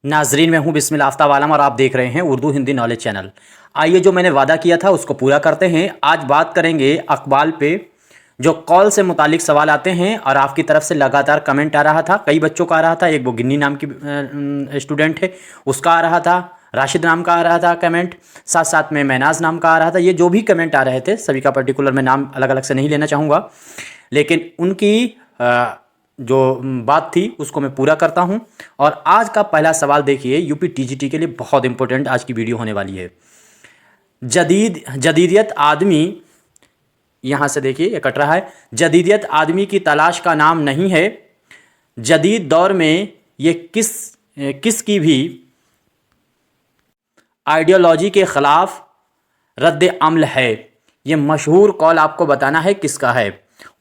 नाजरीन, मैं हूं बिस्मिल आफ्ताब आलम और आप देख रहे हैं उर्दू हिंदी नॉलेज चैनल। आइए, जो मैंने वादा किया था उसको पूरा करते हैं। आज बात करेंगे अखबाल पे जो कॉल से मुतालिक सवाल आते हैं और आपकी तरफ से लगातार कमेंट आ रहा था। कई बच्चों का आ रहा था, एक वो गिन्नी नाम की स्टूडेंट है उसका आ रहा था, राशिद नाम का आ रहा था कमेंट, साथ साथ में महनाज नाम का आ रहा था। ये जो भी कमेंट आ रहे थे सभी का पर्टिकुलर मैं नाम अलग अलग से नहीं लेना चाहूँगा, लेकिन उनकी जो बात थी उसको मैं पूरा करता हूं। और आज का पहला सवाल देखिए, यूपी टीजीटी के लिए बहुत इंपॉर्टेंट आज की वीडियो होने वाली है। जदीदियत आदमी, यहां से देखिए ये कट रहा है। जदीदियत आदमी की तलाश का नाम नहीं है। जदीद दौर में ये किस की भी आइडियोलॉजी के ख़िलाफ़ रद्द अमल है। ये मशहूर कॉल आपको बताना है किसका है।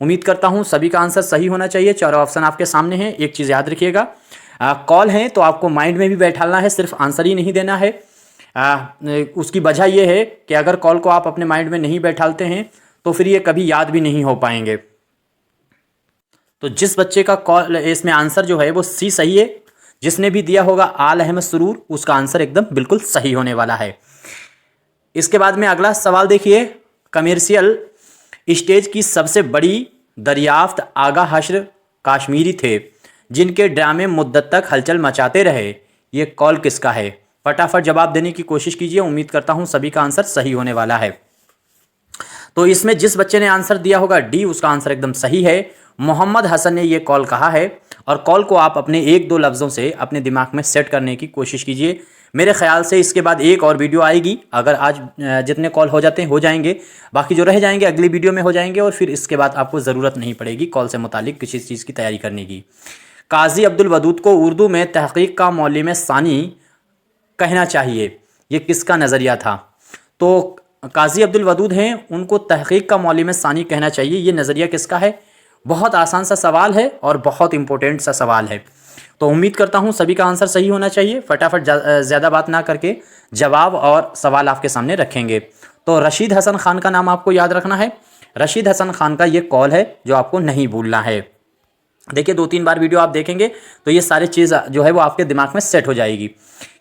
उम्मीद करता हूं सभी का आंसर सही होना चाहिए। चारों ऑप्शन आपके सामने हैं। एक चीज़ याद रखिएगा, कॉल है तो आपको माइंड में भी बैठाना है, सिर्फ आंसर ही नहीं देना है। उसकी वजह यह है कि अगर कॉल को आप अपने माइंड में नहीं बैठाते हैं तो फिर ये कभी याद भी नहीं हो पाएंगे। तो जिस बच्चे का कॉल इसमें आंसर जो है वो सी सही है, जिसने भी दिया होगा आल अहमद सुरूर, उसका आंसर एकदम बिल्कुल सही होने वाला है। इसके बाद में अगला सवाल देखिए, कमर्शियल स्टेज की सबसे बड़ी दरियाफ्त आगा हश्र काश्मीरी थे जिनके ड्रामे मुद्दत तक हलचल मचाते रहे। ये कॉल किसका है? फटाफट जवाब देने की कोशिश कीजिए। उम्मीद करता हूं सभी का आंसर सही होने वाला है। तो इसमें जिस बच्चे ने आंसर दिया होगा डी, उसका आंसर एकदम सही है। मोहम्मद हसन ने ये कॉल कहा है और कॉल को आप अपने एक दो लफ्ज़ों से अपने दिमाग में सेट करने की कोशिश कीजिए। मेरे ख्याल से इसके बाद एक और वीडियो आएगी। अगर आज जितने कॉल हो जाते हैं हो जाएंगे, बाकी जो रह जाएंगे अगली वीडियो में हो जाएंगे और फिर इसके बाद आपको ज़रूरत नहीं पड़ेगी कॉल से मुतालिक किसी चीज़ की तैयारी करने की। काजी अब्दुल वदूद को उर्दू में तहक़ीक़ का मौलिम सानी कहना चाहिए, ये किसका नज़रिया था? तो काजी अब्दुल वदूद हैं, उनको तहक़ीक़ का मौलिम सानी कहना चाहिए, ये नज़रिया किसका है? बहुत आसान सा सवाल है और बहुत इंपॉर्टेंट सा सवाल है। तो उम्मीद करता हूं सभी का आंसर सही होना चाहिए। फटाफट ज़्यादा बात ना करके जवाब और सवाल आपके सामने रखेंगे। तो रशीद हसन खान का नाम आपको याद रखना है। रशीद हसन खान का ये कॉल है जो आपको नहीं भूलना है। देखिए, 2-3 बार वीडियो आप देखेंगे तो ये सारी चीज़ जो है वो आपके दिमाग में सेट हो जाएगी।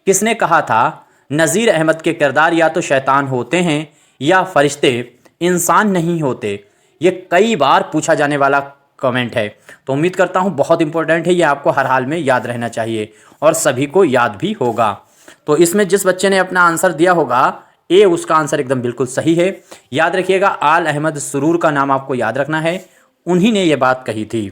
किसने कहा था नज़ीर अहमद के किरदार या तो शैतान होते हैं या फरिश्ते, इंसान नहीं होते? ये कई बार पूछा जाने वाला कमेंट है। तो उम्मीद करता हूँ बहुत इंपॉर्टेंट है, ये आपको हर हाल में याद रहना चाहिए और सभी को याद भी होगा। तो इसमें जिस बच्चे ने अपना आंसर दिया होगा ए, उसका आंसर एकदम बिल्कुल सही है। याद रखिएगा, आल अहमद सुरूर का नाम आपको याद रखना है, उन्हीं ने ये बात कही थी।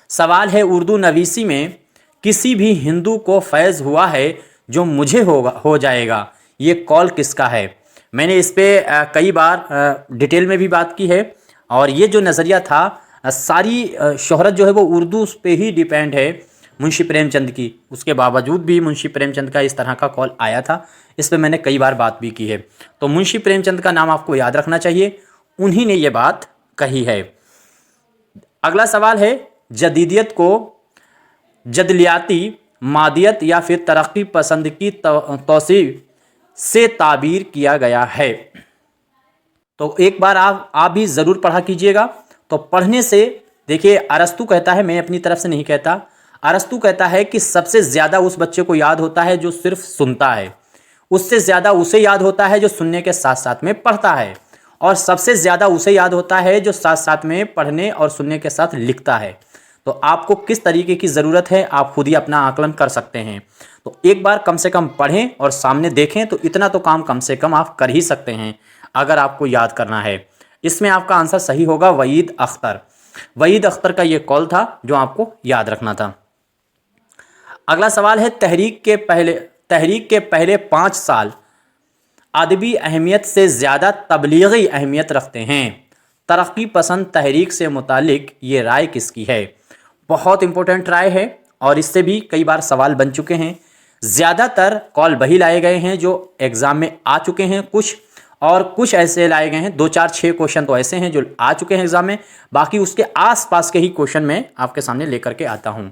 सवाल है, उर्दू नवीसी में किसी भी हिंदू को फैज़ हुआ है जो मुझे हो जाएगा, ये कॉल किसका है? मैंने इस पर कई बार डिटेल में भी बात की है और ये जो नज़रिया था, सारी शोहरत जो है वो उर्दू पे ही डिपेंड है मुंशी प्रेमचंद की। उसके बावजूद भी मुंशी प्रेमचंद का इस तरह का कॉल आया था, इस पर मैंने कई बार बात भी की है। तो मुंशी प्रेमचंद का नाम आपको याद रखना चाहिए, उन्हीं ने ये बात कही है। अगला सवाल है, जदीदियत को जदलियाती मादियत या फिर तरक्की पसंद की तौसीफ से ताबीर किया गया है। तो एक बार आप भी ज़रूर पढ़ा कीजिएगा। तो पढ़ने से देखिए, अरस्तू कहता है, मैं अपनी तरफ से नहीं कहता, अरस्तू कहता है कि सबसे ज़्यादा उस बच्चे को याद होता है जो सिर्फ सुनता है, उससे ज़्यादा उसे याद होता है जो सुनने के साथ साथ में पढ़ता है, और सबसे ज़्यादा उसे याद होता है जो साथ साथ में पढ़ने और सुनने के साथ लिखता है। तो आपको किस तरीके की ज़रूरत है आप खुद ही अपना आकलन कर सकते हैं। तो एक बार कम से कम पढ़ें और सामने देखें, तो इतना तो काम कम से कम आप कर ही सकते हैं अगर आपको याद करना है। इसमें आपका आंसर सही होगा वहीद अख्तर। वहीद अख्तर का ये कॉल था जो आपको याद रखना था। अगला सवाल है, तहरीक के पहले 5 साल अदबी अहमियत से ज़्यादा तबलीगी अहमियत रखते हैं। तरक्की पसंद तहरीक से मुतालिक ये राय किसकी है? बहुत इंपॉर्टेंट राय है और इससे भी कई बार सवाल बन चुके हैं। ज़्यादातर कॉल वही लाए गए हैं जो एग्ज़ाम में आ चुके हैं, कुछ ऐसे लाए गए हैं, 2, 4, 6 क्वेश्चन तो ऐसे हैं जो आ चुके हैं एग्ज़ाम में, बाकी उसके आसपास के ही क्वेश्चन मैं आपके सामने लेकर के आता हूं।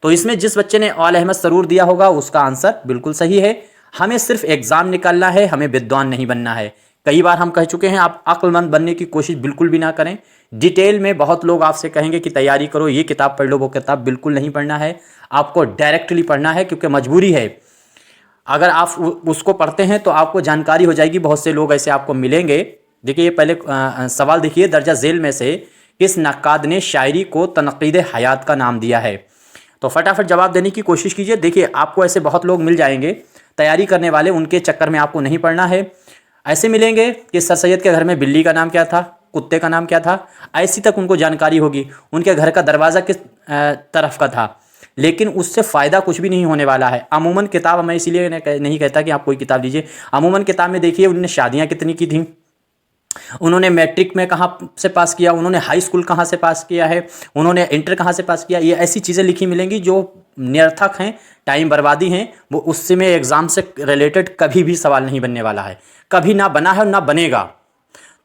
तो इसमें जिस बच्चे ने आल अहमद सरूर दिया होगा उसका आंसर बिल्कुल सही है। हमें सिर्फ एग्ज़ाम निकालना है, हमें विद्वान नहीं बनना है। कई बार हम कह चुके हैं, आप अक्लमंद बनने की कोशिश बिल्कुल भी ना करें, डिटेल में बहुत लोग आपसे कहेंगे कि तैयारी करो, ये किताब पढ़ लो, वो किताब बिल्कुल नहीं पढ़ना है, आपको डायरेक्टली पढ़ना है क्योंकि मजबूरी है। अगर आप उसको पढ़ते हैं तो आपको जानकारी हो जाएगी। बहुत से लोग ऐसे आपको मिलेंगे। देखिए ये पहले सवाल देखिए, दर्जा झेल में से किस नक्काद ने शायरी को तनकीद हयात का नाम दिया है? तो फटाफट जवाब देने की कोशिश कीजिए। देखिए आपको ऐसे बहुत लोग मिल जाएंगे तैयारी करने वाले, उनके चक्कर में आपको नहीं पढ़ना है। ऐसे मिलेंगे कि सर सैयद के घर में बिल्ली का नाम क्या था, कुत्ते का नाम क्या था, ऐसी तक उनको जानकारी होगी। उनके घर का दरवाज़ा किस तरफ का था, लेकिन उससे फ़ायदा कुछ भी नहीं होने वाला है। अमूमन किताब मैं इसीलिए नहीं कहता कि आप कोई किताब लीजिए। अमूमन किताब में देखिए उन्होंने शादियाँ कितनी की थी, उन्होंने मैट्रिक में कहाँ से पास किया, उन्होंने हाई स्कूल कहाँ से पास किया है, उन्होंने इंटर कहाँ से पास किया, ये ऐसी चीज़ें लिखी मिलेंगी जो निरर्थक हैं, टाइम बर्बादी हैं। वो उससे में एग्ज़ाम से रिलेटेड कभी भी सवाल नहीं बनने वाला है, कभी ना बना है और ना बनेगा।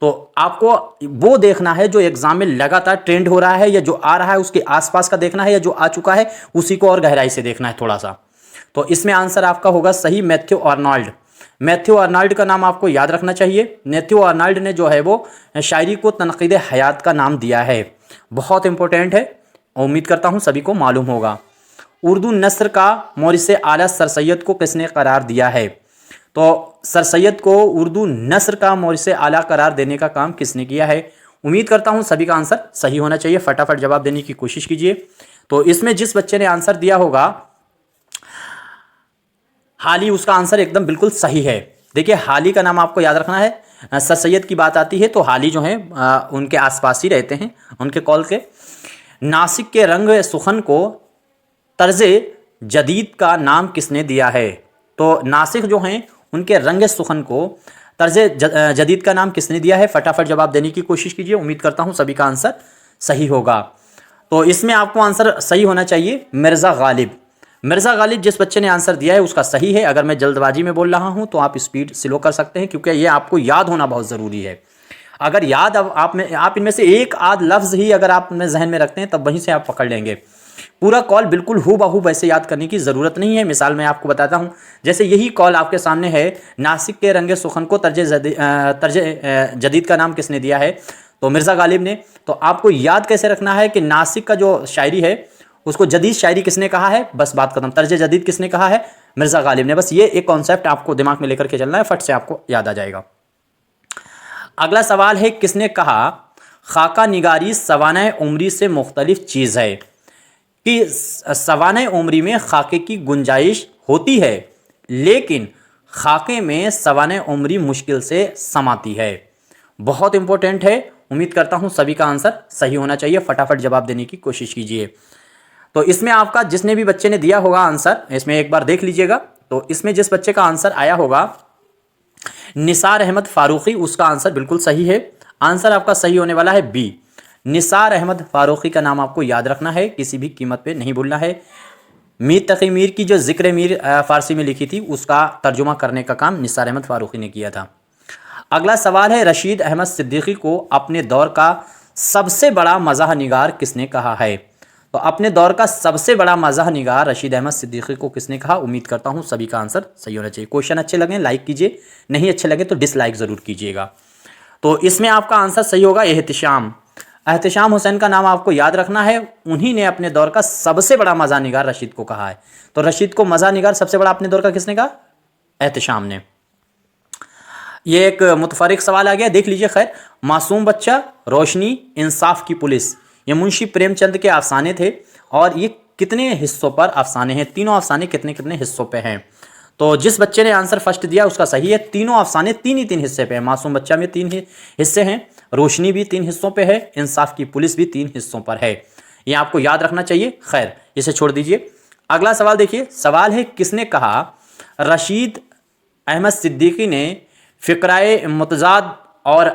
तो आपको वो देखना है जो एग्ज़ाम में लगातार ट्रेंड हो रहा है, या जो आ रहा है उसके आसपास का देखना है, या जो आ चुका है उसी को और गहराई से देखना है थोड़ा सा। तो इसमें आंसर आपका होगा सही, मैथ्यू आर्नल्ड। मैथ्यू आर्नल्ड का नाम आपको याद रखना चाहिए। मैथ्यू आर्नल्ड ने जो है वो शायरी को तनकीद हयात का नाम दिया है। बहुत इंपॉर्टेंट है, उम्मीद करता हूँ सभी को मालूम होगा। उर्दू नस्र का मोरिस आला सर सैयद को किसने करार दिया है? तो सर सैयद को उर्दू नस्र का मोरिस आला करार देने का काम किसने किया है? उम्मीद करता हूँ सभी का आंसर सही होना चाहिए। फटाफट जवाब देने की कोशिश कीजिए। तो इसमें जिस बच्चे ने आंसर दिया होगा हाली, उसका आंसर एकदम बिल्कुल सही है। देखिए हाली का नाम आपको याद रखना है। सर सैयद की बात आती है तो हाली जो है उनके आसपास ही रहते हैं, उनके कॉल के। नासिक के रंग सुखन को तर्ज जदीद का नाम किसने दिया है? तो नासिक जो हैं उनके रंग सुखन को तर्ज जदीद का नाम किसने दिया है? फटाफट जवाब देने की कोशिश कीजिए। उम्मीद करता हूँ सभी का आंसर सही होगा। तो इसमें आपको आंसर सही होना चाहिए, मिर्ज़ा गालिब। मिर्ज़ा गालिब जिस बच्चे ने आंसर दिया है उसका सही है। अगर मैं जल्दबाजी में बोल रहा हूँ तो आप स्पीड स्लो कर सकते हैं, क्योंकि ये आपको याद होना बहुत ज़रूरी है। अगर याद अब आप इनमें से एक आध लफ्ज़ ही अगर आप अपने जहन में रखते हैं तब वहीं से आप पकड़ लेंगे। पूरा कॉल बिल्कुल हूबहू वैसे याद करने की ज़रूरत नहीं है। मिसाल मैं आपको बताता हूँ, जैसे यही कॉल आपके सामने है, नासिक के रंगे सुखन को तर्ज जदीद का नाम किसने दिया है? तो मिर्ज़ा गालिब ने। तो आपको याद कैसे रखना है कि नासिक का जो शायरी है उसको जदीद शायरी किसने कहा है? बस बात खत्म। तर्ज जदीद किसने कहा है? मिर्ज़ा गालिब ने। बस ये एक कॉन्सेप्ट आपको दिमाग में लेकर के चलना है, फट से आपको याद आ जाएगा। अगला सवाल है, किसने कहा खाका निगारी सवाना उमरी से मुख्तलिफ चीज़ है? कि सवाना उमरी में खाके की गुंजाइश होती है, लेकिन खाके में सवाना उमरी मुश्किल से समाती है। बहुत इंपॉर्टेंट है। उम्मीद करता हूँ सभी का आंसर सही होना चाहिए। फटाफट जवाब देने की कोशिश कीजिए। तो इसमें आपका जिसने भी बच्चे ने दिया होगा आंसर, इसमें एक बार देख लीजिएगा। तो इसमें जिस बच्चे का आंसर आया होगा निसार अहमद फारूकी, उसका आंसर बिल्कुल सही है। आंसर आपका सही होने वाला है बी। निसार अहमद फारूकी का नाम आपको याद रखना है, किसी भी कीमत पे नहीं भूलना है। मीर तकी मीर की जो जिक्र मीर फारसी में लिखी थी उसका तर्जुमा करने का काम निसार अहमद फारूकी ने किया था। अगला सवाल है, रशीद अहमद सिद्दीकी को अपने दौर का सबसे बड़ा मज़ाह निगार किसने कहा है? तो अपने दौर का सबसे बड़ा मज़ाह निगार रशीद अहमद सिद्दीकी को किसने कहा? उम्मीद करता हूँ सभी का आंसर सही होना चाहिए। क्वेश्चन अच्छे लगे लाइक कीजिए, नहीं अच्छे लगे तो डिसलाइक ज़रूर कीजिएगा। तो इसमें आपका आंसर सही होगा एहतिशाम। एहतिशाम हुसैन का नाम आपको याद रखना है। उन्हीं ने अपने दौर का सबसे बड़ा मज़ाह निगार रशीद को कहा है। तो रशीद को मज़ाह निगार सबसे बड़ा अपने दौर का किसने कहा? एहतिशाम ने। ये एक मुतफरिक सवाल आ गया, देख लीजिए। खैर, मासूम बच्चा, रोशनी, इंसाफ की पुलिस, ये मुंशी प्रेमचंद के अफसाने थे। और ये कितने हिस्सों पर अफसाने हैं? तीनों अफसाने कितने कितने हिस्सों पे हैं? तो जिस बच्चे ने आंसर फर्स्ट दिया उसका सही है। तीनों अफसाने तीन ही तीन हिस्से पे हैं। मासूम बच्चा में 3 हिस्से हैं, रोशनी भी 3 हिस्सों पे है, इंसाफ की पुलिस भी 3 हिस्सों पर है। ये आपको याद रखना चाहिए। खैर, इसे छोड़ दीजिए। अगला सवाल देखिए। सवाल है, किसने कहा रशीद अहमद सिद्दीकी ने फ़िक्राए मुतज़ाद और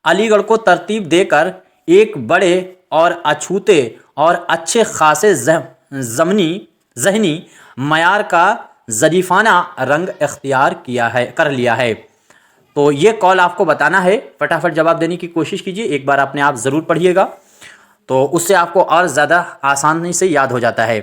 अलीगढ़ को तरतीब देकर एक बड़े और अछूते और अच्छे खासे ज़हनी मयार का ज़रीफ़ाना रंग इख्तियार कर लिया है। तो ये कॉल आपको बताना है। फटाफट जवाब देने की कोशिश कीजिए। एक बार अपने आप ज़रूर पढ़िएगा, तो उससे आपको और ज़्यादा आसानी से याद हो जाता है।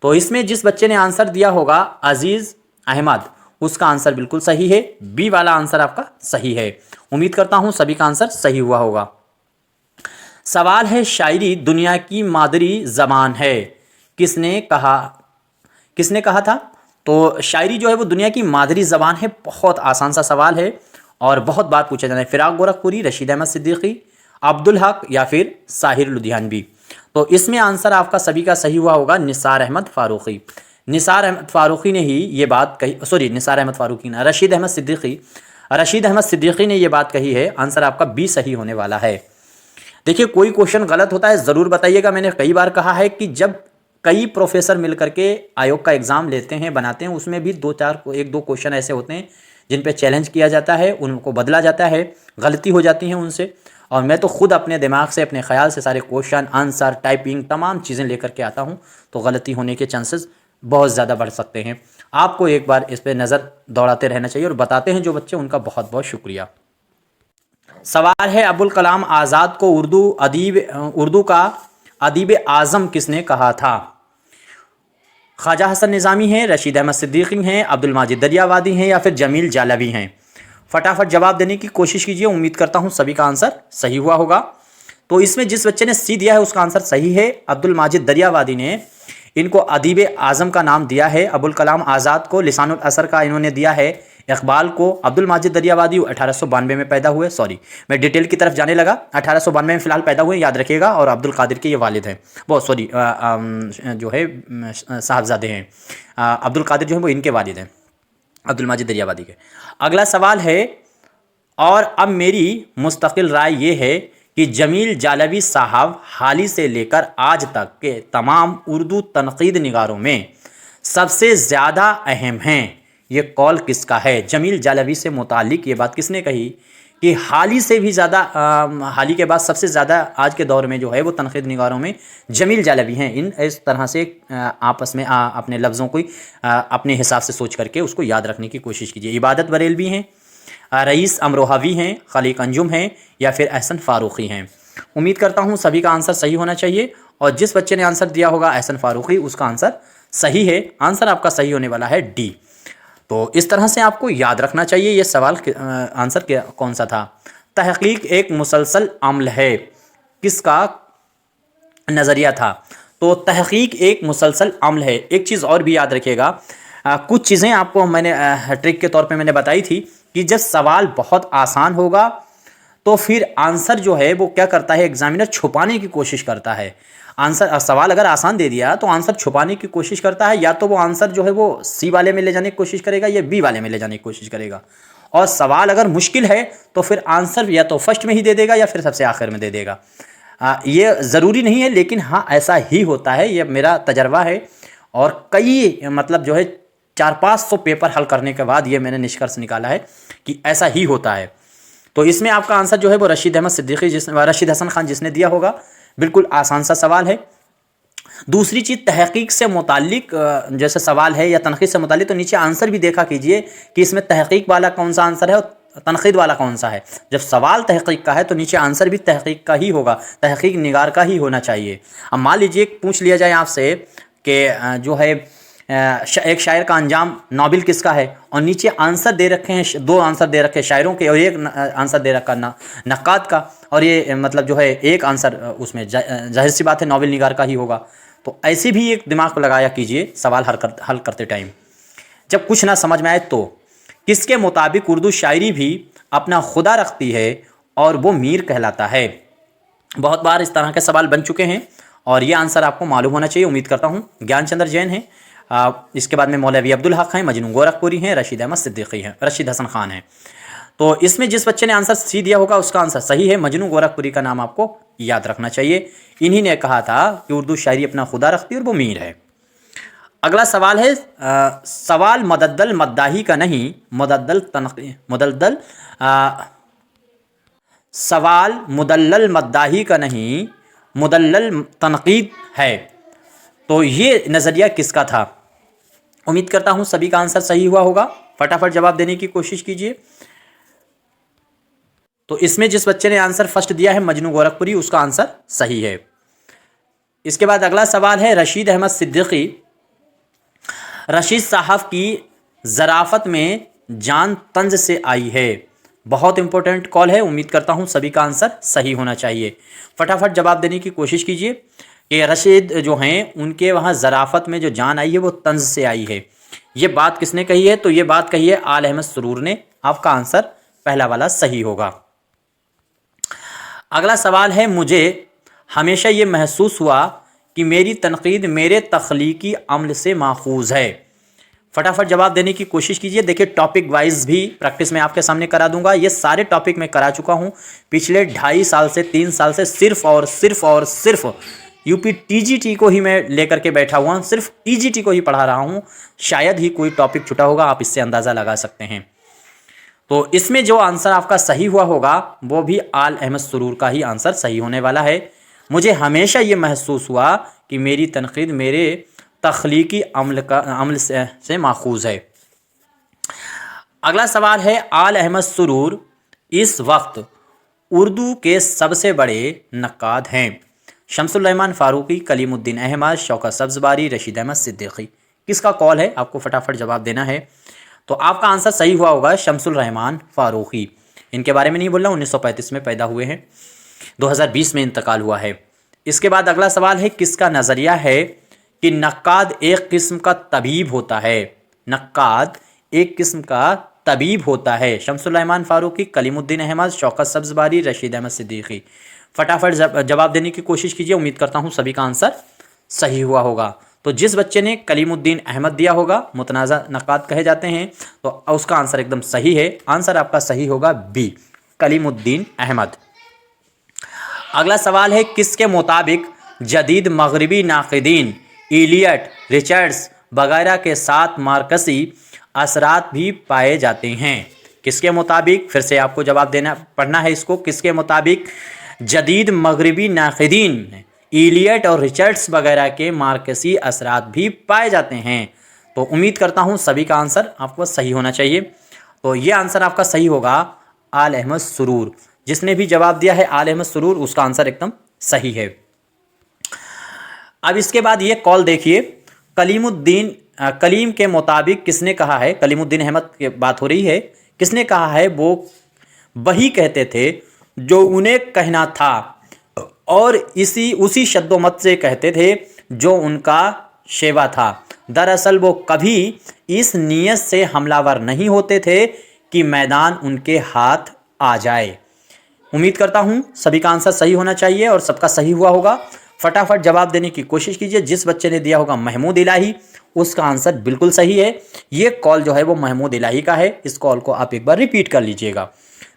तो इसमें जिस बच्चे ने आंसर दिया होगा अजीज़ अहमद, उसका आंसर बिल्कुल सही है, बी वाला आंसर आपका सही है। उम्मीद करता हूं सभी का आंसर सही हुआ होगा। सवाल है, शायरी दुनिया की मादरी जबान है, किसने कहा, किसने कहा था? तो शायरी जो है वो दुनिया की मादरी ज़बान है। बहुत आसान सा सवाल है और बहुत बार पूछा जाना है। फिराक गोरखपुरी, रशीद अहमद सिद्दीकी, अब्दुल हक या फिर साहिर लुधियानवी। तो इसमें आंसर आपका सभी का सही हुआ होगा, निसार अहमद फ़ारूक़ी। निसार अहमद फ़ारूक़ी ने ही ये बात कही, सॉरी निसार अहमद फ़ारूक़ी ना, रशीद अहमद सिद्दीकी, रशीद अहमद सिद्दीकी ने ये बात कही है। आंसर आपका बी सही होने वाला है। देखिए, कोई क्वेश्चन गलत होता है ज़रूर बताइएगा। मैंने कई बार कहा है कि जब कई प्रोफेसर मिल करके आयोग का एग्ज़ाम लेते हैं, बनाते हैं, उसमें भी एक दो क्वेश्चन ऐसे होते हैं जिन पे चैलेंज किया जाता है, उनको बदला जाता है, गलती हो जाती है उनसे। और मैं तो खुद अपने दिमाग से, अपने ख्याल से सारे क्वेश्चन आंसर, टाइपिंग, तमाम चीज़ें लेकर के आता हूँ, तो गलती होने के चांसेस बहुत ज़्यादा बढ़ सकते हैं। आपको एक बार इस पर नज़र दौड़ाते रहना चाहिए। और बताते हैं जो बच्चे, उनका बहुत बहुत शुक्रिया। सवाल है, अबुल कलाम आज़ाद को उर्दू का अदीब आज़म किसने कहा था? ख्वाजा हसन निज़ामी हैं, रशीद अहमद सिद्दीकी हैं, अब्दुल माजिद दरियावादी हैं या फिर जमील जालवी हैं? फटाफट जवाब देने की कोशिश कीजिए। उम्मीद करता हूँ सभी का आंसर सही हुआ होगा। तो इसमें जिस बच्चे ने सी दिया है उसका आंसर सही है। अब्दुल माजिद दरियावादी ने इनको अदीब आज़म का नाम दिया है। अबुल कलाम आज़ाद को लिसानुल असर का इन्होंने दिया है। इकबाल को अब्दुल माजिद दरियावादी 1892 में पैदा हुए। सॉरी, मैं डिटेल की तरफ जाने लगा। 1892 में फ़िलहाल पैदा हुए, याद रखिएगा। और अब्दुल कादिर के ये वालिद हैं, वो सॉरी जो है साहबजादे हैं। अब्दुल कादिर जो है वो इनके वालिद हैं, अब्दुल माजिद दरियावादी के। अगला सवाल है, और अब मेरी मुस्तकिल राय ये है कि जमील जालवी साहब हाल ही से लेकर आज तक के तमाम उर्दू तनकीद निगारों में सबसे ज़्यादा अहम हैं। ये कॉल किसका है? जमील जालवी से मुतालिक ये बात किसने कही कि हाल ही से भी ज़्यादा, हाल ही के बाद सबसे ज़्यादा आज के दौर में जो है वो तनकीद निगारों में जमील जालवी हैं। इस तरह से आपस में अपने लफ्ज़ों को अपने हिसाब से सोच करके उसको याद रखने की कोशिश कीजिए। इबादत बरेलवी हैं, रईस अमरोहावी हैं, खलीक अंजुम हैं या फिर अहसन फ़ारूक़ी हैं? उम्मीद करता हूँ सभी का आंसर सही होना चाहिए। और जिस बच्चे ने आंसर दिया होगा अहसन फ़ारूक़ी, उसका आंसर सही है। आंसर आपका सही होने वाला है डी। तो इस तरह से आपको याद रखना चाहिए। ये सवाल आंसर कौन सा था? तहक़ीक़ एक मुसलसल अमल है, किसका नज़रिया था? तो तहक़ीक़ एक मुसलसल अमल है। एक चीज़ और भी याद रखिएगा, कुछ चीज़ें आपको मैंने ट्रिक के तौर पे मैंने बताई थी कि जब सवाल बहुत आसान होगा तो फिर आंसर जो है वो क्या करता है, एग्जामिनर छुपाने की कोशिश करता है। आंसर, सवाल अगर आसान दे दिया तो आंसर छुपाने की कोशिश करता है। या तो वो आंसर जो है वो सी वाले में ले जाने की कोशिश करेगा या बी वाले में ले जाने की कोशिश करेगा। और सवाल अगर मुश्किल है तो फिर आंसर या तो फर्स्ट में ही दे देगा या फिर सबसे आखिर में दे देगा। ये ज़रूरी नहीं है, लेकिन हाँ ऐसा ही होता है। ये मेरा तजर्बा है और कई मतलब जो है 400-500 पेपर हल करने के बाद ये मैंने निष्कर्ष निकाला है कि ऐसा ही होता है। तो इसमें आपका आंसर जो है वो रशीद अहमद सिद्दीकी रशीद हसन खान जिसने दिया होगा, बिल्कुल आसान सा सवाल है। दूसरी चीज़, तहक़ीक़ से मुताल्लिक जैसे सवाल है या तनक़ीद से मुताल्लिक, तो नीचे आंसर भी देखा कीजिए कि इसमें तहक़ीक़ वाला कौन सा आंसर है और तनक़ीद वाला कौन सा है। जब सवाल तहक़ीक़ का है तो नीचे आंसर भी तहक़ीक़ का ही होगा, तहक़ीक़ निगार का ही होना चाहिए। अब मान लीजिए पूछ लिया जाए आपसे कि जो है एक शायर का अंजाम नोबेल किसका है, और नीचे आंसर दे रखे हैं, 2 आंसर दे रखे हैं शायरों के और एक आंसर दे रखा नक्काद का, और ये मतलब जो है एक आंसर उसमें जाहिर सी बात है नोबेल निगार का ही होगा। तो ऐसे भी एक दिमाग को लगाया कीजिए सवाल हल करते टाइम। जब कुछ ना समझ में आए तो किसके मुताबिक उर्दू शायरी भी अपना खुदा रखती है और वो मीर कहलाता है? बहुत बार इस तरह के सवाल बन चुके हैं और ये आंसर आपको मालूम होना चाहिए। उम्मीद करता हूँ ज्ञानचंद्र जैन हैं, इसके बाद में मौलवी अब्दुल हक हैं, मजनू गोरखपुरी हैं, रशीद अहमद सिद्दीकी हैं, रशीद हसन खान हैं। तो इसमें जिस बच्चे ने आंसर सी दिया होगा उसका आंसर सही है। मजनू गोरखपुरी का नाम आपको याद रखना चाहिए। इन्हीं ने कहा था कि उर्दू शायरी अपना खुदा रखती है और वो मीर है। अगला सवाल है, सवाल मुदल्दल मद्दाही का नहीं, सवाल मुदल्लल मद्दाही का नहीं, मुदल्लल तनकीद है। तो ये नज़रिया किसका था? उम्मीद करता हूँ सभी का आंसर सही हुआ होगा। फटाफट जवाब देने की कोशिश कीजिए। तो इसमें जिस बच्चे ने आंसर फर्स्ट दिया है मजनू गोरखपुरी, उसका आंसर सही है। इसके बाद अगला सवाल है, रशीद अहमद सिद्दीकी रशीद साहब की ज़राफ़त में जान तंज से आई है। बहुत इंपॉर्टेंट कॉल है, उम्मीद करता हूँ सभी का आंसर सही होना चाहिए। फटाफट जवाब देने की कोशिश कीजिए कि रशीद जो हैं उनके वहाँ ज़राफ़त में जो जान आई है वो तंज से आई है। ये बात किसने कही है? तो ये बात कही है आल अहमद सुरूर ने। आपका आंसर पहला वाला सही होगा। अगला सवाल है, मुझे हमेशा ये महसूस हुआ कि मेरी तनकीद मेरे तख्लीकी अमल से माखूज़ है। फटाफट जवाब देने की कोशिश कीजिए। देखिए टॉपिक वाइज भी प्रैक्टिस में आपके सामने करा दूंगा। ये सारे टॉपिक मैं करा चुका हूँ पिछले 2.5 साल से 3 साल से। सिर्फ यूपी टीजीटी को ही मैं लेकर के बैठा हुआ हूँ, सिर्फ टीजीटी को ही पढ़ा रहा हूँ। शायद ही कोई टॉपिक छूटा होगा, आप इससे अंदाज़ा लगा सकते हैं। तो इसमें जो आंसर आपका सही हुआ होगा वो भी आल अहमद सुरूर का ही आंसर सही होने वाला है। मुझे हमेशा ये महसूस हुआ कि मेरी तनकीद मेरे तख्लीकी अमल से माखूज़ है। अगला सवाल है, आल अहमद सुरूर इस वक्त उर्दू के सबसे बड़े नक्काद हैं। शमसुल रहमान फारूकी, कलीमुद्दीन अहमद, शौकत सब्ज़बारी, रशीद अहमद सिद्दीकी। किसका कॉल है? आपको फटाफट जवाब देना है। तो आपका आंसर सही हुआ होगा शमसुल रहमान फारूकी। इनके बारे में नहीं बोल रहा, 1935 में पैदा हुए हैं, 2020 में इंतकाल हुआ है। इसके बाद अगला सवाल है, किसका नज़रिया है कि नक्काद एक किस्म का तबीब होता है? नक्काद एक किस्म का तबीब होता है। शमसुल रहमान फारूकी, कलीमुद्दीन अहमद, शौकत सब्ज़बारी, रशीद अहमद सिद्दीकी। फटाफट जवाब देने की कोशिश कीजिए। उम्मीद करता हूँ सभी का आंसर सही हुआ होगा। तो जिस बच्चे ने कलीमुद्दीन अहमद दिया होगा, मुतनाज़ा नक्काद कहे जाते हैं, तो उसका आंसर एकदम सही है। आंसर आपका सही होगा बी, कलीमुद्दीन अहमद। अगला सवाल है, किसके मुताबिक जदीद मगरबी नाक़िदीन इलियट, रिचर्ड्स वगैरह के साथ मार्कसी असरात भी पाए जाते हैं? किसके मुताबिक? फिर से आपको जवाब देना पढ़ना है इसको। किसके मुताबिक जदीद मगरबी नाक़िदीन इलियट और रिचर्ड्स वगैरह के मार्कसी असरात भी पाए जाते हैं? तो उम्मीद करता हूँ सभी का आंसर आपको सही होना चाहिए। तो ये आंसर आपका सही होगा आल अहमद सुरूर। जिसने भी जवाब दिया है आल अहमद सुरूर, उसका आंसर एकदम सही है। अब इसके बाद ये कॉल देखिए, कलीम के मुताबिक किसने कहा है? कलीमुद्दीन अहमद की बात हो रही है। किसने कहा है? वो वही कहते थे जो उन्हें कहना था और उसी शब्दों से कहते थे जो उनका शेवा था। दरअसल वो कभी इस नीयत से हमलावर नहीं होते थे कि मैदान उनके हाथ आ जाए। उम्मीद करता हूँ सभी का आंसर सही होना चाहिए और सबका सही हुआ होगा। फटाफट जवाब देने की कोशिश कीजिए। जिस बच्चे ने दिया होगा महमूद इलाही, उसका आंसर बिल्कुल सही है। ये कॉल जो है वो महमूद इलाही का है। इस कॉल को आप एक बार रिपीट कर लीजिएगा।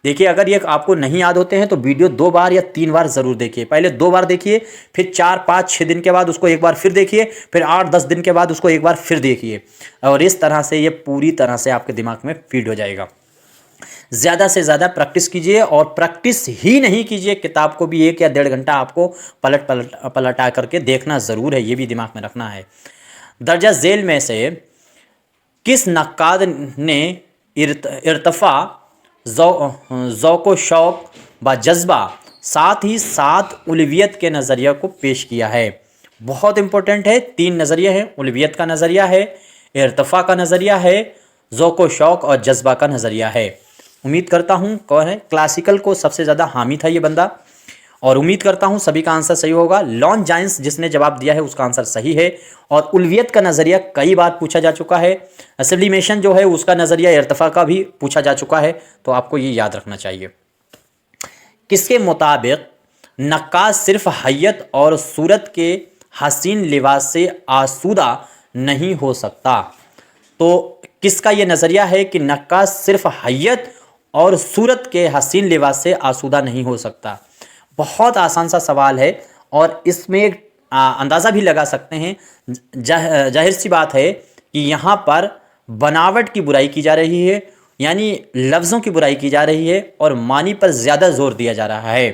देखिए, अगर ये आपको नहीं याद होते हैं तो वीडियो 2 बार या 3 बार ज़रूर देखिए। पहले 2 बार देखिए, फिर 4, 5, 6 दिन के बाद उसको एक बार फिर देखिए, फिर 8, 10 दिन के बाद उसको एक बार फिर देखिए, और इस तरह से ये पूरी तरह से आपके दिमाग में फीड हो जाएगा। ज़्यादा से ज़्यादा प्रैक्टिस कीजिए, और प्रैक्टिस ही नहीं कीजिए, किताब को भी 1 या 1.5 घंटा आपको पलटा करके देखना ज़रूर है। ये भी दिमाग में रखना है। दर्जा झेल में से किस नक्काद ने इर्तफ़ा, ज़ौक़ शौक़ व जज्बा, साथ ही साथ उलवियत के नज़रिया को पेश किया है? बहुत इंपॉर्टेंट है। 3 नज़रिया हैं। उलवियत का नज़रिया है, इर्तफ़ा का नज़रिया है, ज़ौक़ शौक़ और जज्बा का नज़रिया है। उम्मीद करता हूँ कौन है? क्लासिकल को सबसे ज़्यादा हामी था ये बंदा, और उम्मीद करता हूँ सभी का आंसर सही होगा। लॉन जाइंस जिसने जवाब दिया है उसका आंसर सही है, और उलवियत का नज़रिया कई बार पूछा जा चुका है। असब्लिमेशन जो है उसका नज़रिया इर्तफ़ा का भी पूछा जा चुका है, तो आपको ये याद रखना चाहिए। किसके मुताबिक नक्काद सिर्फ हैयत और सूरत के हसीन लिबास से आसूदा नहीं हो सकता? तो किसका ये नज़रिया है कि नक्काद सिर्फ हैयत और सूरत के हसीन लिबास से आसूदा नहीं हो सकता? बहुत आसान सा सवाल है, और इसमें अंदाज़ा भी लगा सकते हैं। जाहिर सी बात है कि यहाँ पर बनावट की बुराई की जा रही है, यानी लफ्ज़ों की बुराई की जा रही है, और मानी पर ज़्यादा जोर दिया जा रहा है।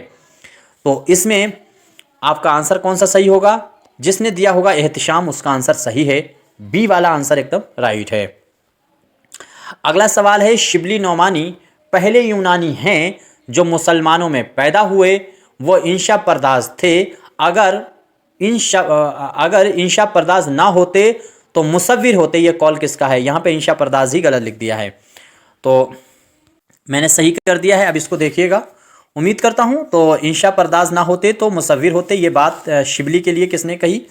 तो इसमें आपका आंसर कौन सा सही होगा? जिसने दिया होगा एहतिशाम, उसका आंसर सही है। बी वाला आंसर एकदम राइट है। अगला सवाल है, शिबली नौमानी पहले यूनानी हैं जो मुसलमानों में पैदा हुए। वो इंशा परदाज थे। अगर इंशा परदाज ना होते तो मुसव्विर होते ये कौल किसका है? यहाँ पे इंशा परदाज ही गलत लिख दिया है, तो मैंने सही कर दिया है। अब इसको देखिएगा, उम्मीद करता हूँ तो इंशा परदाज ना होते तो मुसव्विर होते। ये बात शिबली के लिए किसने कही?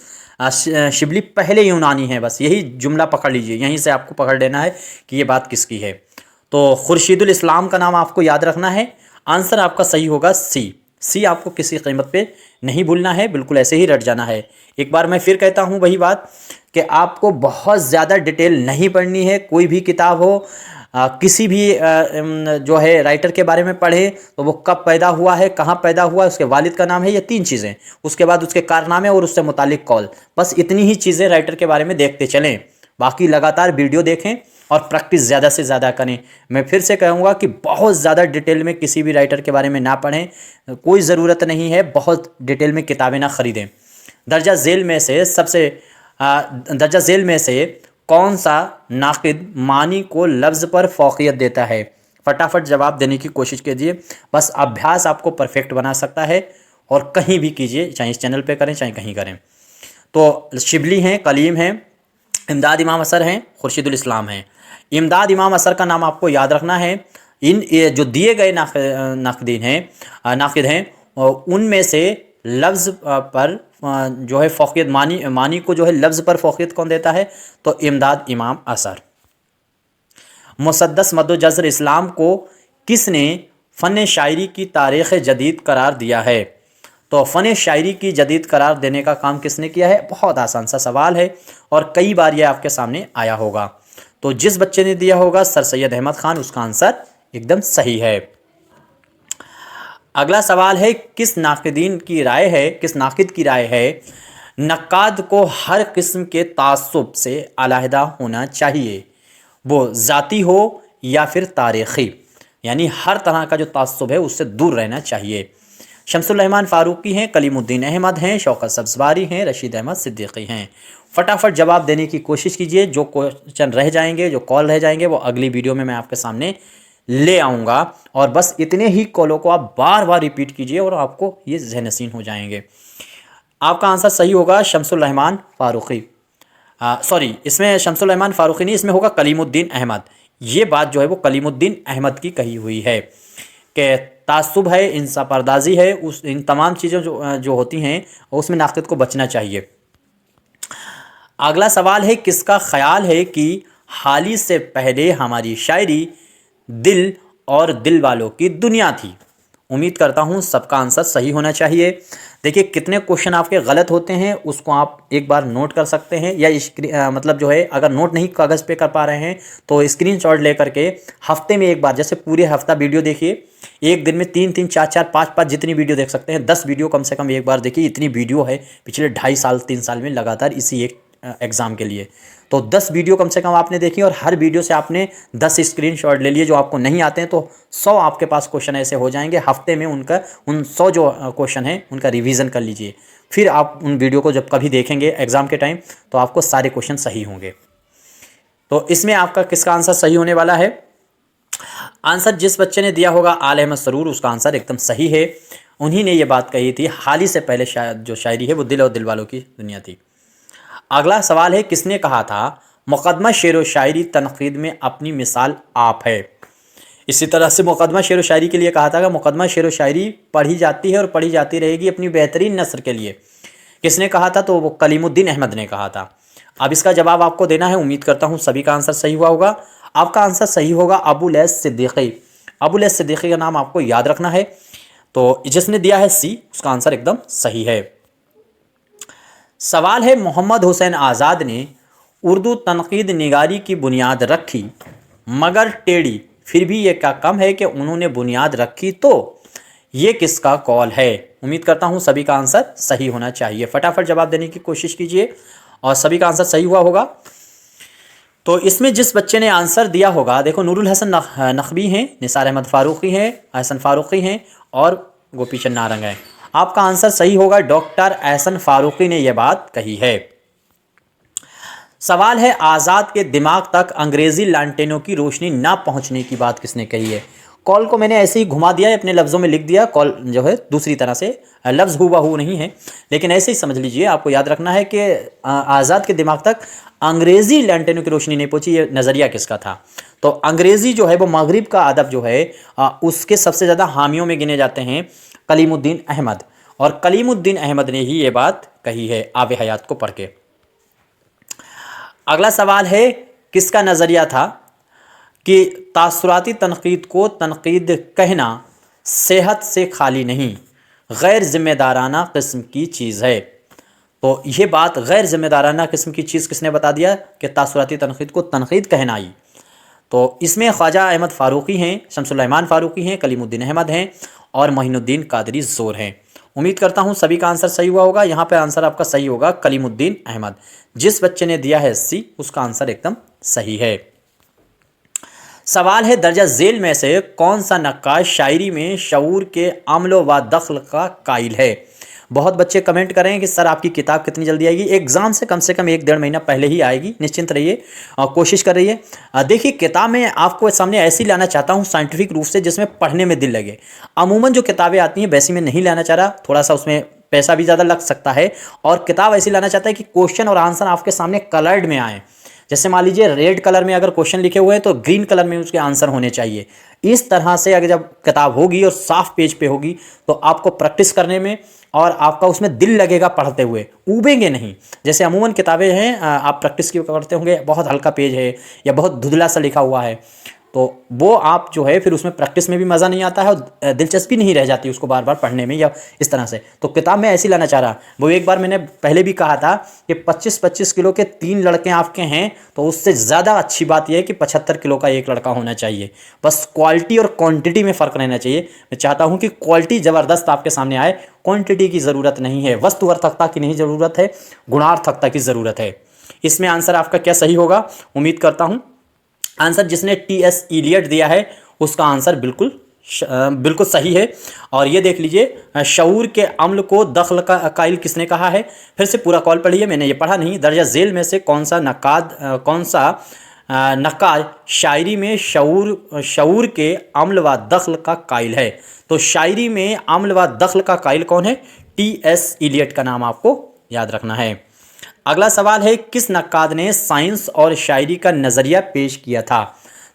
शिबली पहले यूनानी है, बस यही जुमला पकड़ लीजिए, यहीं से आपको पकड़ लेना है कि ये बात किसकी है। तो खुर्शीदुल इस्लाम का नाम आपको याद रखना है। आंसर आपका सही होगा सी आपको किसी कीमत पे नहीं भूलना है, बिल्कुल ऐसे ही रट जाना है। एक बार मैं फिर कहता हूँ वही बात कि आपको बहुत ज़्यादा डिटेल नहीं पढ़नी है। कोई भी किताब हो, किसी भी जो है राइटर के बारे में पढ़े तो वो कब पैदा हुआ है, कहाँ पैदा हुआ, उसके वालिद का नाम है, ये 3 चीज़ें, उसके बाद उसके कारनामे और उससे मुतालिक कॉल, बस इतनी ही चीज़ें राइटर के बारे में देखते चलें। बाकी लगातार वीडियो देखें और प्रैक्टिस ज़्यादा से ज़्यादा करें। मैं फिर से कहूँगा कि बहुत ज़्यादा डिटेल में किसी भी राइटर के बारे में ना पढ़ें, कोई ज़रूरत नहीं है, बहुत डिटेल में किताबें ना ख़रीदें। दर्जा झेल में से कौन सा नाक़िद मानी को लफ्ज़ पर फ़ौक़ियत देता है? फटाफट जवाब देने की कोशिश कीजिए, बस अभ्यास आपको परफेक्ट बना सकता है, और कहीं भी कीजिए, चाहे इस चैनल पे करें चाहे कहीं करें। तो शिबली हैं, कलीम हैं, इमदाद इमाम असर हैं, खुर्शीदुल इस्लाम हैं। इमदाद इमाम असर का नाम आपको याद रखना है। ये जो दिए गए नाक़िद हैं उनमें से लफ्ज़ पर जो है फ़ौक़ियत मानी को जो है लफ्ज़ पर फ़ौक़ियत कौन देता है? तो इमदाद इमाम असर। मुसद्दस मद्दो जज़र इस्लाम को किसने फ़न शायरी की तारीख़ जदीद करार दिया है? तो फ़न शायरी की जदीद करार देने का काम किसने किया है? बहुत आसान सा सवाल है और कई बार ये आपके सामने आया होगा। तो जिस बच्चे ने दिया होगा सर सैयद अहमद ख़ान, उसका आंसर एकदम सही है। अगला सवाल है, किस नाक़िद की राय है नक्काद को हर किस्म के तासुब से अलहदा होना चाहिए, वो ज़ाती हो या फिर तारीख़ी, यानी हर तरह का जो तासुब है उससे दूर रहना चाहिए। शमसुल रहमान फ़ारूक़ी हैं, कलीमुद्दीन अहमद हैं, शौकत सब्ज़वारी हैं, रशीद अहमद सिद्दीक़ी हैं। फटाफट जवाब देने की कोशिश कीजिए। जो क्वेश्चन रह जाएंगे, जो कॉल रह जाएंगे, वो अगली वीडियो में मैं आपके सामने ले आऊँगा, और बस इतने ही कॉलों को आप बार बार रिपीट कीजिए और आपको ये ज़हनशीन हो जाएंगे। आपका आंसर सही होगा शमसुल रहमान फ़ारूक़ी। सॉरी, इसमें शमसुल रहमान फ़ारूक़ी नहीं, इसमें होगा कलीमुद्दीन अहमद। ये बात जो है वो कलीमुद्दीन अहमद की कही हुई है कि तासुब है, इंसा परदाजी है, इन तमाम चीज़ें जो होती हैं उसमें नाक़िद को बचना चाहिए। अगला सवाल है, किसका ख़याल है कि हाली से पहले हमारी शायरी दिल और दिल वालों की दुनिया थी? उम्मीद करता हूँ सबका आंसर सही होना चाहिए। देखिए कितने क्वेश्चन आपके गलत होते हैं, उसको आप एक बार नोट कर सकते हैं, या मतलब जो है अगर नोट नहीं कागज़ पे कर पा रहे हैं तो स्क्रीनशॉट ले करके हफ्ते में एक बार, जैसे पूरे हफ्ता वीडियो देखिए, एक दिन में 3-3, 4-4, 5-5 जितनी वीडियो देख सकते हैं, 10 वीडियो कम से कम एक बार देखिए। इतनी वीडियो है पिछले 2.5 साल 3 साल में लगातार इसी एक एग्ज़ाम के लिए। तो 10 वीडियो कम से कम आपने देखी और हर वीडियो से आपने 10 स्क्रीनशॉट ले लिए। जो आपको नहीं आते हैं तो 100 आपके पास क्वेश्चन ऐसे हो जाएंगे। हफ्ते में उन 100 जो क्वेश्चन हैं उनका रिवीजन कर लीजिए, फिर आप उन वीडियो को जब कभी देखेंगे एग्ज़ाम के टाइम तो आपको सारे क्वेश्चन सही होंगे। तो इसमें आपका किसका आंसर सही होने वाला है? आंसर जिस बच्चे ने दिया होगा आल अहमद सरूर, उसका आंसर एकदम सही है। उन्हीं ने ये बात कही थी, हाली से पहले जो शायरी है वो दिल और दिल वालों की दुनिया थी। अगला सवाल है, किसने कहा था मुक़दमा शेर व शायरी तनक़ीद में अपनी मिसाल आप है? इसी तरह से मुक़दमा शेर व शायरी के लिए कहा था कि मुक़दमा शेर व शायरी पढ़ी जाती है और पढ़ी जाती रहेगी अपनी बेहतरीन नस्र के लिए। किसने कहा था? तो वो कलीमुद्दीन अहमद ने कहा था। अब इसका जवाब आपको देना है। उम्मीद करता हूँ सभी का आंसर सही हुआ होगा। आपका आंसर सही होगा अबुल ऐस सिद्दीक़ी। अबुल ऐस सिद्दीक़ी का नाम आपको याद रखना है। तो जिसने दिया है सी, उसका आंसर एकदम सही है। सवाल है, मोहम्मद हुसैन आज़ाद ने उर्दू तनक़ीद निगारी की बुनियाद रखी मगर टेढ़ी, फिर भी ये क्या कम है कि उन्होंने बुनियाद रखी, तो ये किसका कौल है? उम्मीद करता हूँ सभी का आंसर सही होना चाहिए। फटाफट जवाब देने की कोशिश कीजिए और सभी का आंसर सही हुआ होगा। तो इसमें जिस बच्चे ने आंसर दिया होगा, देखो नूरुल हसन नकवी हैं, निसार अहमद फ़ारूक़ी हैं, एहसन फ़ारूक़ी हैं और गोपीचंद नारंग हैं। आपका आंसर सही होगा, डॉक्टर एहसन फ़ारूक़ी ने यह बात कही है। सवाल है, आज़ाद के दिमाग तक अंग्रेज़ी लांटेनों की रोशनी ना पहुंचने की बात किसने कही है? कॉल को मैंने ऐसे ही घुमा दिया है, अपने लफ्ज़ों में लिख दिया, कॉल जो है दूसरी तरह से, लफ्ज़ हुबहू नहीं है, लेकिन ऐसे ही समझ लीजिए। आपको याद रखना है कि आज़ाद के दिमाग तक अंग्रेज़ी लैंटेनों की रोशनी नहीं पहुंची। ये नज़रिया किसका था? तो अंग्रेज़ी जो है वो मगरिब का अदब जो है उसके सबसे ज़्यादा हामियों में गिने जाते हैं कलीमुद्दीन अहमद, और कलीमुद्दीन अहमद ने ही ये बात कही है आब हयात को पढ़ के। अगला सवाल है, किसका नज़रिया था कि तासुराती तनकीद को तनकीद कहना सेहत से खाली नहीं, गैर ज़िम्मेदाराना किस्म की चीज़ है। तो ये बात गैर ज़िम्मेदाराना किस्म की चीज़ किसने बता दिया कि तासुराती तनकीद को तनकीद कहना आई? तो इसमें ख्वाजा अहमद फ़ारूक़ी हैं, शमसुल-रहमान फ़ारूक़ी हैं, कलीमुद्दीन अहमद हैं और मोइनुद्दीन कादरी ज़ोर हैं। उम्मीद करता हूँ सभी का आंसर सही हुआ होगा। यहाँ पे आंसर आपका सही होगा कलीमुद्दीन अहमद। जिस बच्चे ने दिया है सी, उसका आंसर एकदम सही है। सवाल है, दर्जा झेल में से कौन सा नक्काश शायरी में शऊर के अम्ल व दख्ल का कायल है? बहुत बच्चे कमेंट कर रहे हैं कि सर आपकी किताब कितनी जल्दी आएगी। एग्ज़ाम से कम 1-1.5 महीना पहले ही आएगी, निश्चिंत रहिए, कोशिश कर रही है। देखिए, किताब मैं आपको सामने ऐसी लाना चाहता हूँ साइंटिफिक रूप से जिसमें पढ़ने में दिल लगे। अमूमन जो किताबें आती हैं वैसी मैं नहीं लाना चाह रहा, थोड़ा सा उसमें पैसा भी ज़्यादा लग सकता है, और किताब ऐसी लाना चाहता है कि क्वेश्चन और आंसर आपके सामने कलर्ड में आए। जैसे मान लीजिए रेड कलर में अगर क्वेश्चन लिखे हुए हैं तो ग्रीन कलर में उसके आंसर होने चाहिए। इस तरह से अगर जब किताब होगी और साफ पेज पे होगी तो आपको प्रैक्टिस करने में और आपका उसमें दिल लगेगा पढ़ते हुए, ऊबेंगे नहीं। जैसे अमूमन किताबें हैं, आप प्रैक्टिस की करते होंगे, बहुत हल्का पेज है या बहुत धुंधला सा लिखा हुआ है, तो वो आप जो है फिर उसमें प्रैक्टिस में भी मज़ा नहीं आता है और दिलचस्पी नहीं रह जाती उसको बार बार पढ़ने में या इस तरह से। तो किताब में ऐसी लाना चाह रहा। वो एक बार मैंने पहले भी कहा था कि 25-25 किलो के 3 लड़के आपके हैं तो उससे ज़्यादा अच्छी बात यह है कि 75 किलो का एक लड़का होना चाहिए। बस क्वालिटी और क्वांटिटी में फ़र्क रहना चाहिए। मैं चाहता हूँ कि क्वालिटी ज़बरदस्त आपके सामने आए, क्वांटिटी की ज़रूरत नहीं है, वस्तुअर्थकता की नहीं ज़रूरत है, गुणार्थकता की ज़रूरत है। इसमें आंसर आपका क्या सही होगा? उम्मीद करता हूँ आंसर जिसने टी.एस. इलियट दिया है उसका आंसर बिल्कुल सही है। और ये देख लीजिए, शऊर के अम्ल को दख्ल का कायल किसने कहा है? फिर से पूरा कॉल पढ़िए, मैंने ये पढ़ा नहीं। दर्जा झेल में से कौन सा नक्काश शायरी में शऊर के अम्ल व दख्ल का कायल है? तो शायरी में अम्ल व दख्ल का कायल कौन है? टी.एस. इलियट का नाम आपको याद रखना है। अगला सवाल है, किस नक्काद ने साइंस और शायरी का नज़रिया पेश किया था?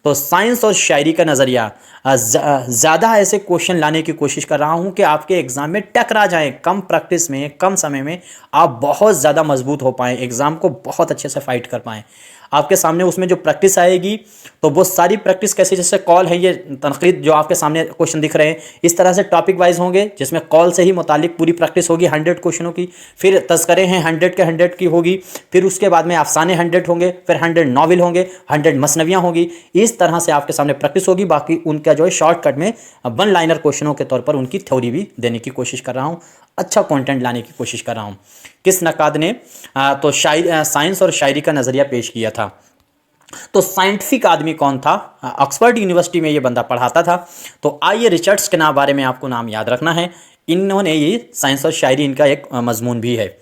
तो साइंस और शायरी का नज़रिया, ज़्यादा ऐसे क्वेश्चन लाने की कोशिश कर रहा हूं कि आपके एग्ज़ाम में टकरा जाएं, कम प्रैक्टिस में, कम समय में आप बहुत ज़्यादा मजबूत हो पाएँ, एग्ज़ाम को बहुत अच्छे से फाइट कर पाएँ। आपके सामने उसमें जो प्रैक्टिस आएगी तो वो सारी प्रैक्टिस कैसे, जैसे कॉल है, ये तनकीद जो आपके सामने क्वेश्चन दिख रहे हैं इस तरह से टॉपिक वाइज होंगे जिसमें कॉल से ही मुतालिक पूरी प्रैक्टिस होगी 100 क्वेश्चनों की। फिर तज़किरे हैं 100 के 100 की होगी, फिर उसके बाद में अफसाने 100 होंगे, फिर 100 नावल होंगे, 100 मसनवियाँ होगी। इस तरह से आपके सामने प्रैक्टिस होगी। बाकी उनका जो है शॉर्टकट में 1 लाइनर क्वेश्चनों के तौर पर उनकी थ्योरी भी देने की कोशिश कर रहा हूँ, अच्छा कंटेंट लाने की कोशिश कर रहा हूँ। किस नक्काद ने तो साइंस और शायरी का नज़रिया पेश किया था? तो साइंटिफिक आदमी कौन था? ऑक्सफोर्ड यूनिवर्सिटी में ये बंदा पढ़ाता था। तो आइए रिचर्ड्स के बारे में आपको नाम याद रखना है। इन्होंने ये साइंस और शायरी, इनका एक मजमून भी है।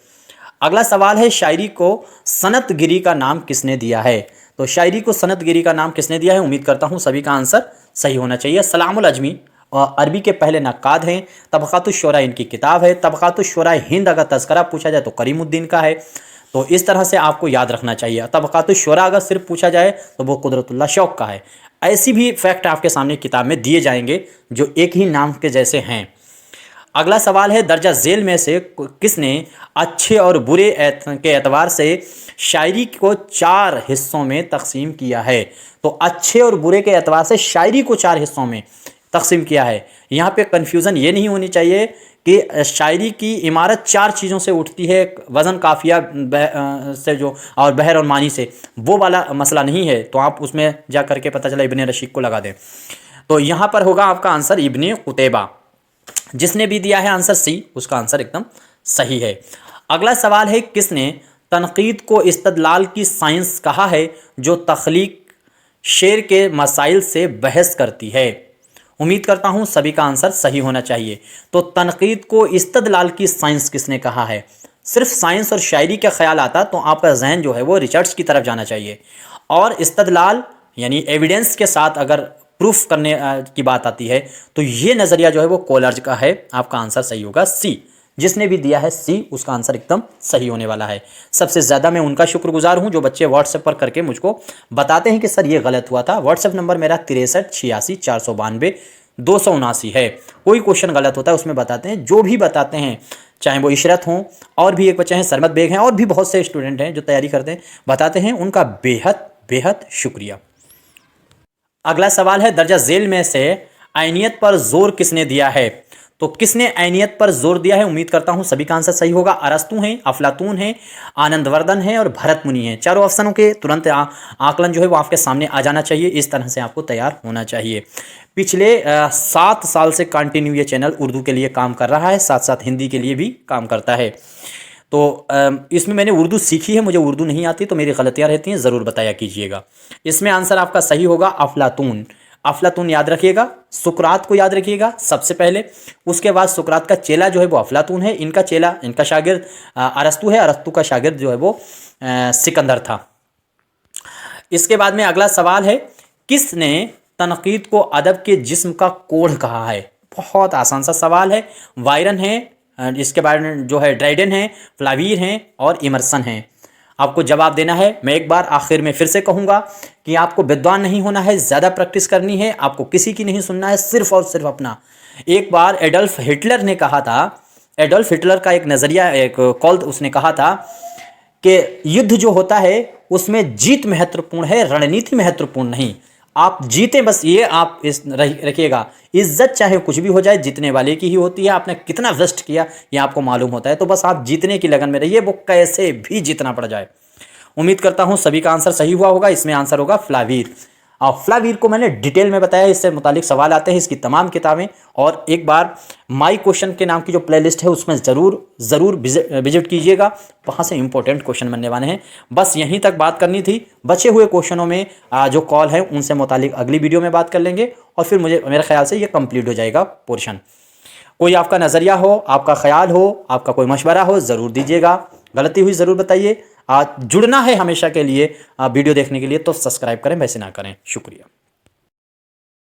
अगला सवाल है, शायरी को सनतगिरी का नाम किसने दिया है? तो शायरी को सनतगिरी का नाम किसने दिया है? उम्मीद करता हूँ सभी का आंसर सही होना चाहिए। सलामुल अजमी अरबी के पहले नक्काद हैं। तबक़ातुश्शुरा इनकी किताब है। तबक़ातुश्शुरा हिंद अगर तज़किरा पूछा जाए तो करीमुद्दीन का है। तो इस तरह से आपको याद रखना चाहिए। तबक़ातुश्शुरा अगर सिर्फ पूछा जाए तो वो कुदरतुल्लाह शौक़ का है। ऐसी भी फैक्ट आपके सामने किताब में दिए जाएंगे जो एक ही नाम के जैसे हैं। अगला सवाल है, दर्जा झेल में से किसने अच्छे और बुरे के एतबार से शायरी को 4 हिस्सों में तकसीम किया है? तो अच्छे और बुरे के एतबार से शायरी को 4 हिस्सों में तकसीम किया है। यहाँ पे कन्फ्यूज़न ये नहीं होनी चाहिए कि शायरी की इमारत 4 चीज़ों से उठती है, वज़न काफ़िया से जो और बहर और मानी से, वो वाला मसला नहीं है। तो आप उसमें जा करके पता चला इब्ने रशीद को लगा दें। तो यहाँ पर होगा आपका आंसर इब्ने कुतैबा। जिसने भी दिया है आंसर सी, उसका आंसर एकदम सही है। अगला सवाल है, किसने तनकीद को इस्तदलाल की साइंस कहा है जो तख्लीक शेर के मसाइल से बहस करती है? उम्मीद करता हूँ सभी का आंसर सही होना चाहिए। तो तनकीद को इस्तदलाल की साइंस किसने कहा है? सिर्फ साइंस और शायरी का ख्याल आता तो आपका जहन जो है वो रिचर्ड्स की तरफ जाना चाहिए। और इस्तदलाल यानी एविडेंस के साथ अगर प्रूफ करने की बात आती है तो ये नज़रिया जो है वो कोलर्ज का है। आपका आंसर सही होगा सी। जिसने भी दिया है सी उसका आंसर एकदम सही होने वाला है। सबसे ज़्यादा मैं उनका शुक्रगुजार हूं जो बच्चे व्हाट्सएप पर करके मुझको बताते हैं कि सर ये गलत हुआ था। व्हाट्सएप नंबर मेरा 63 86 492 279 है। कोई क्वेश्चन गलत होता है उसमें बताते हैं, जो भी बताते हैं चाहे वो इशरत हों और भी एक बच्चे हैं सरमत बेग हैं और भी बहुत से स्टूडेंट हैं जो तैयारी करते हैं बताते हैं, उनका बेहद बेहद शुक्रिया। अगला सवाल है दर्जा झेल में से आइनियत पर जोर किसने दिया है? तो किसने आइनियत पर जोर दिया है? उम्मीद करता हूं सभी का आंसर सही होगा। अरस्तु हैं, अफलातून हैं, आनंदवर्धन हैं और भरत मुनि हैं। चारों ऑप्शनों के तुरंत आकलन जो है वो आपके सामने आ जाना चाहिए। इस तरह से आपको तैयार होना चाहिए। पिछले 7 साल से कंटिन्यू ये चैनल उर्दू के लिए काम कर रहा है, साथ साथ हिंदी के लिए भी काम करता है। तो इसमें मैंने उर्दू सीखी है, मुझे उर्दू नहीं आती तो मेरी गलतियाँ रहती हैं, ज़रूर बताया कीजिएगा। इसमें आंसर आपका सही होगा अफलातून। अफलातून याद रखिएगा, सुकरात को याद रखिएगा सबसे पहले, उसके बाद सुकरात का चेला जो है वो अफलातून है, इनका चेला इनका शागिर्द अरस्तु है, अरस्तु का शागिर्द जो है वो सिकंदर था। इसके बाद में अगला सवाल है किसने तनकीद को अदब के जिस्म का कोढ़ कहा है? बहुत आसान सा सवाल है। वायरन है, इसके बाद जो है ड्राइडन है, फ्लावीर हैं और इमर्सन हैं। आपको जवाब देना है। मैं एक बार आखिर में फिर से कहूँगा कि आपको विद्वान नहीं होना है, ज़्यादा प्रैक्टिस करनी है, आपको किसी की नहीं सुनना है, सिर्फ और सिर्फ अपना। एक बार एडल्फ हिटलर ने कहा था, एडल्फ हिटलर का एक नज़रिया, एक कॉल उसने कहा था कि युद्ध जो होता है उसमें जीत महत्वपूर्ण है, रणनीति महत्वपूर्ण नहीं। आप जीतें बस, ये आप इस रखिएगा। इज्जत चाहे कुछ भी हो जाए जीतने वाले की ही होती है। आपने कितना वेस्ट किया ये आपको मालूम होता है, तो बस आप जीतने की लगन में रहिए, वो कैसे भी जीतना पड़ जाए। उम्मीद करता हूं सभी का आंसर सही हुआ होगा। इसमें आंसर होगा फ्लावीर। और फ्लावीर को मैंने डिटेल में बताया, इससे मुतालिक सवाल आते हैं, इसकी तमाम किताबें। और एक बार माई क्वेश्चन के नाम की जो प्लेलिस्ट है उसमें ज़रूर विजिट कीजिएगा, वहाँ से इंपॉर्टेंट क्वेश्चन बनने वाले हैं। बस यहीं तक बात करनी थी। बचे हुए क्वेश्चनों में जो कॉल है उनसे मुतालिक अगली वीडियो में बात कर लेंगे और फिर मेरे ख्याल से ये कंप्लीट हो जाएगा पोर्शन। कोई आपका नज़रिया हो, आपका ख्याल हो, आपका कोई मशवरा हो, ज़रूर दीजिएगा। गलती हुई ज़रूर बताइए। जुड़ना है हमेशा के लिए वीडियो देखने के लिए तो सब्सक्राइब करें, वैसे ना करें। शुक्रिया।